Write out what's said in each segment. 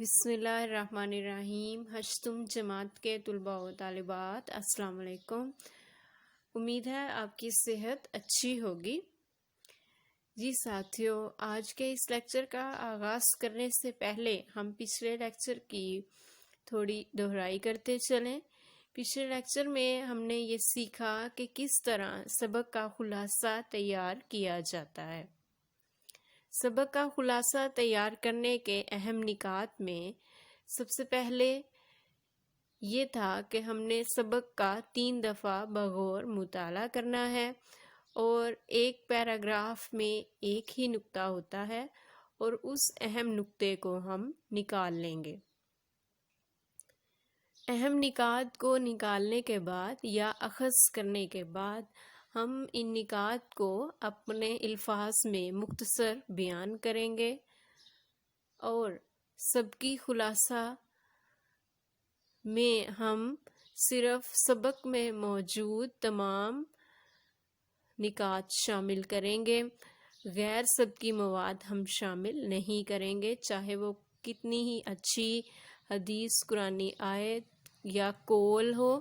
بسم اللہ الرحمن الرحیم۔ ہشتم جماعت کے طلباء و طالبات، السلام علیکم۔ امید ہے آپ کی صحت اچھی ہوگی۔ جی ساتھیو، آج کے اس لیکچر کا آغاز کرنے سے پہلے ہم پچھلے لیکچر کی تھوڑی دہرائی کرتے چلیں۔ پچھلے لیکچر میں ہم نے یہ سیکھا کہ کس طرح سبق کا خلاصہ تیار کیا جاتا ہے۔ سبق کا خلاصہ تیار کرنے کے اہم نکات میں سب سے پہلے یہ تھا کہ ہم نے سبق کا 3 دفعہ بغور مطالعہ کرنا ہے اور ایک پیراگراف میں ایک ہی نقطہ ہوتا ہے اور اس اہم نقطے کو ہم نکال لیں گے۔ اہم نکات کو نکالنے کے بعد یا اخذ کرنے کے بعد ہم ان نکات کو اپنے الفاظ میں مختصر بیان کریں گے اور سب کی خلاصہ میں ہم صرف سبق میں موجود تمام نکات شامل کریں گے، غیر سب کی مواد ہم شامل نہیں کریں گے، چاہے وہ کتنی ہی اچھی حدیث، قرآنی آیت یا قول ہو،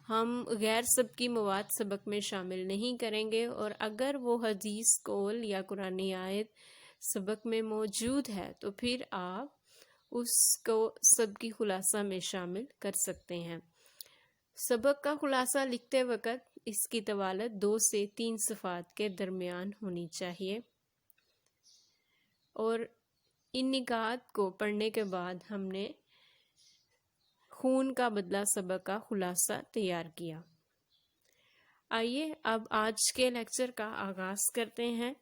ہم غیر سب کی مواد سبق میں شامل نہیں کریں گے۔ اور اگر وہ حدیث، قول یا قرآنی آیت سبق میں موجود ہے تو پھر آپ اس کو سب کی خلاصہ میں شامل کر سکتے ہیں۔ سبق کا خلاصہ لکھتے وقت اس کی طوالت 2 سے 3 صفحات کے درمیان ہونی چاہیے، اور ان نکات کو پڑھنے کے بعد ہم نے خون کا بدلہ سبق کا خلاصہ تیار کیا۔ آئیے اب آج کے لیکچر کا آغاز کرتے ہیں۔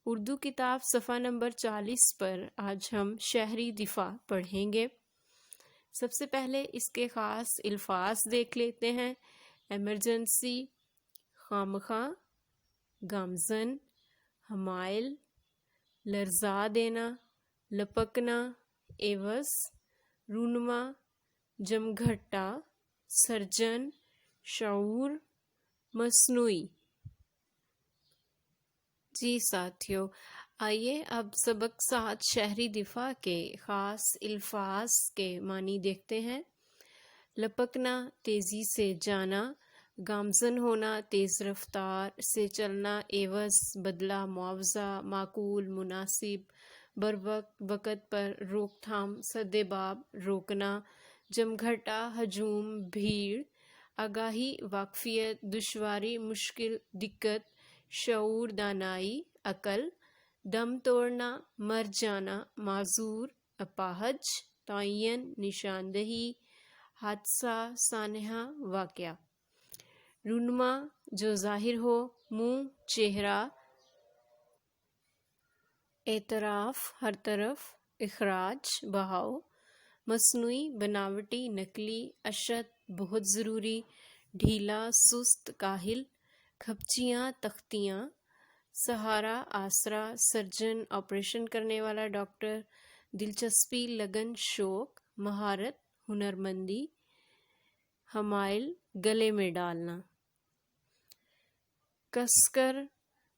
اردو کتاب صفحہ نمبر 40 پر آج ہم شہری دفاع پڑھیں گے۔ سب سے پہلے اس کے خاص الفاظ دیکھ لیتے ہیں۔ ایمرجنسی، خامخواہ، گامزن، حمائل، لرزا دینا، لپکنا، عوض، رونما، جمگھٹا، سرجن، شعور، مصنوعی۔ جی ساتھیو، آئیے اب سبق 7 شہری دفاع کے خاص الفاظ کے معنی دیکھتے ہیں۔ لپکنا، تیزی سے جانا، گامزن ہونا، تیز رفتار سے چلنا، عوض، بدلہ، معاوضہ، معقول، مناسب، بروقت، وقت پر، روک تھام، سدباب، روکنا، جمگھٹا، ہجوم، بھیڑ، آگاہی، واقفیت، دشواری، مشکل، دقت، شعور، دانائی، عقل، دم توڑنا، مر جانا، معذور، اپاہج، تعین، نشاندہی، حادثہ، سانحہ، واقعہ۔ رونما، جو ظاہر ہو، منہ، چہرہ، اعتراف، ہر طرف، اخراج، بہاؤ۔ مصنوعی، بناوٹی، نقلی، اشد، بہت ضروری، ڈھیلا، سست، کاہل، کھپچیاں، تختیاں۔ سہارا، آسرا، سرجن، آپریشن کرنے والا ڈاکٹر۔ دلچسپی، لگن، شوق، مہارت، ہنرمندی۔ حمائل، گلے میں ڈالنا۔ کس کر،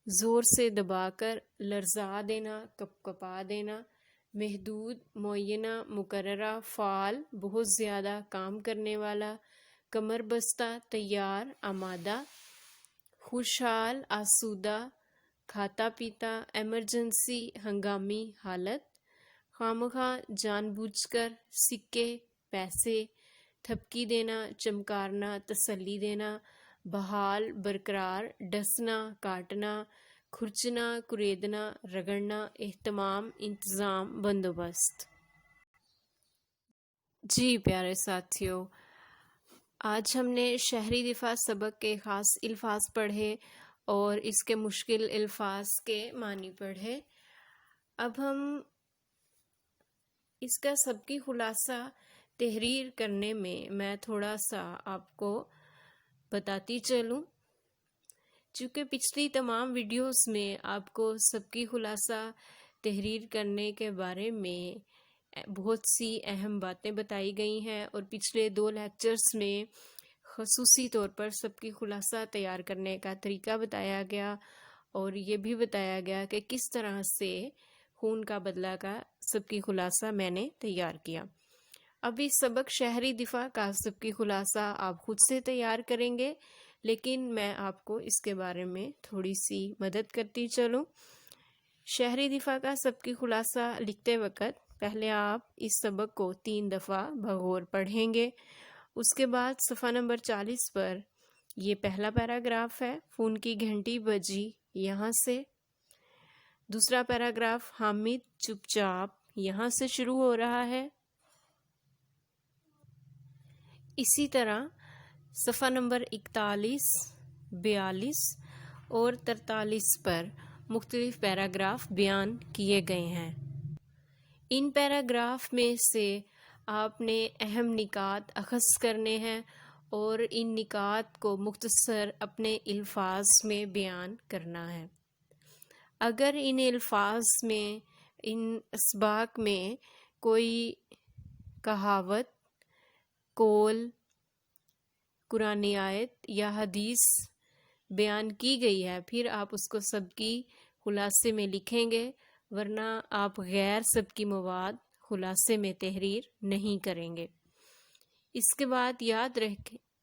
زور سے دبا کر، لرزا دینا، کپکپا دینا۔ محدود، معینہ، مقررہ، فعال، بہت زیادہ کام کرنے والا۔ کمر بستہ، تیار، آمادہ۔ خوشحال، آسودہ، کھاتا پیتا۔ ایمرجنسی، ہنگامی حالت۔ خامخواہ، جان بوجھ کر، سکے، پیسے۔ تھپکی دینا، چمکارنا، تسلی دینا۔ بحال، برقرار، ڈسنا، کاٹنا، کھرچنا، کریدنا، رگڑنا۔ اہتمام، انتظام، بندوبست۔ جی پیارے ساتھیو، آج ہم نے شہری دفاع سبق کے خاص الفاظ پڑھے اور اس کے مشکل الفاظ کے معنی پڑھے۔ اب ہم اس کا سب کی خلاصہ تحریر کرنے میں تھوڑا سا آپ کو بتاتی چلوں۔ چونکہ پچھلی تمام ویڈیوز میں آپ کو سب کی خلاصہ تحریر کرنے کے بارے میں بہت سی اہم باتیں بتائی گئی ہیں، اور پچھلے 2 لیکچرز میں خصوصی طور پر سب کی خلاصہ تیار کرنے کا طریقہ بتایا گیا، اور یہ بھی بتایا گیا کہ کس طرح سے خون کا بدلہ کا سب کی خلاصہ میں نے تیار کیا۔ اب اس سبق شہری دفاع کا سبقی خلاصہ آپ خود سے تیار کریں گے، لیکن میں آپ کو اس کے بارے میں تھوڑی سی مدد کرتی چلوں۔ شہری دفاع کا سبقی خلاصہ لکھتے وقت پہلے آپ اس سبق کو 3 دفعہ بغور پڑھیں گے۔ اس کے بعد صفحہ نمبر 40 پر یہ پہلا پیراگراف ہے، فون کی گھنٹی بجی یہاں سے۔ دوسرا پیراگراف، حامد چپ چاپ، یہاں سے شروع ہو رہا ہے۔ اسی طرح صفحہ نمبر 41، 42 اور 43 پر مختلف پیراگراف بیان کیے گئے ہیں۔ ان پیراگراف میں سے آپ نے اہم نکات اخذ کرنے ہیں اور ان نکات کو مختصر اپنے الفاظ میں بیان کرنا ہے۔ اگر ان الفاظ میں، ان اسباق میں کوئی کہاوت، قول، قرآن آیت یا حدیث بیان کی گئی ہے، پھر آپ اس کو سبقی خلاصے میں لکھیں گے، ورنہ آپ غیر سبقی مواد خلاصے میں تحریر نہیں کریں گے۔ اس کے بعد یاد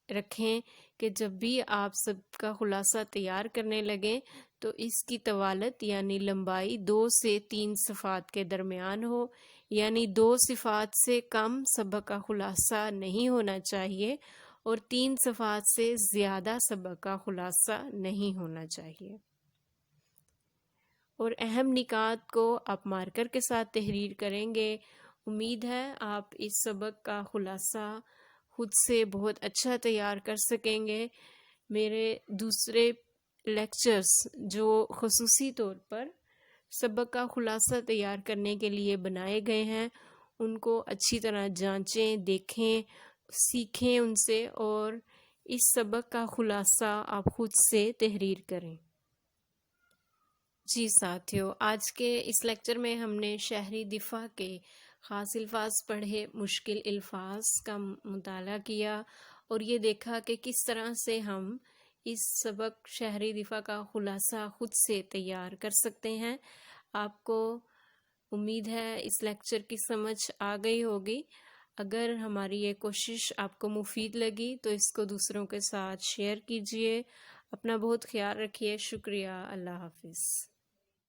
رکھیں کہ جب بھی آپ سب کا خلاصہ تیار کرنے لگیں تو اس کی طوالت یعنی لمبائی 2 سے 3 صفحات کے درمیان ہو، یعنی 2 صفحات سے کم سبق کا خلاصہ نہیں ہونا چاہیے اور 3 صفحات سے زیادہ سبق کا خلاصہ نہیں ہونا چاہیے۔ اور اہم نکات کو آپ مارکر کے ساتھ تحریر کریں گے۔ امید ہے آپ اس سبق کا خلاصہ خود سے بہت اچھا تیار کر سکیں گے۔ میرے دوسرے لیکچرز جو خصوصی طور پر سبق کا خلاصہ تیار کرنے کے لیے بنائے گئے ہیں، ان کو اچھی طرح جانچیں، دیکھیں، سیکھیں ان سے، اور اس سبق کا خلاصہ آپ خود سے تحریر کریں۔ جی ساتھیو، آج کے اس لیکچر میں ہم نے شہری دفاع کے خاص الفاظ پڑھے، مشکل الفاظ کا مطالعہ کیا اور یہ دیکھا کہ کس طرح سے ہم اس سبق شہری دفاع کا خلاصہ خود سے تیار کر سکتے ہیں۔ آپ کو امید ہے اس لیکچر کی سمجھ آ گئی ہوگی۔ اگر ہماری یہ کوشش آپ کو مفید لگی تو اس کو دوسروں کے ساتھ شیئر کیجیے۔ اپنا بہت خیال رکھیے۔ شکریہ۔ اللہ حافظ۔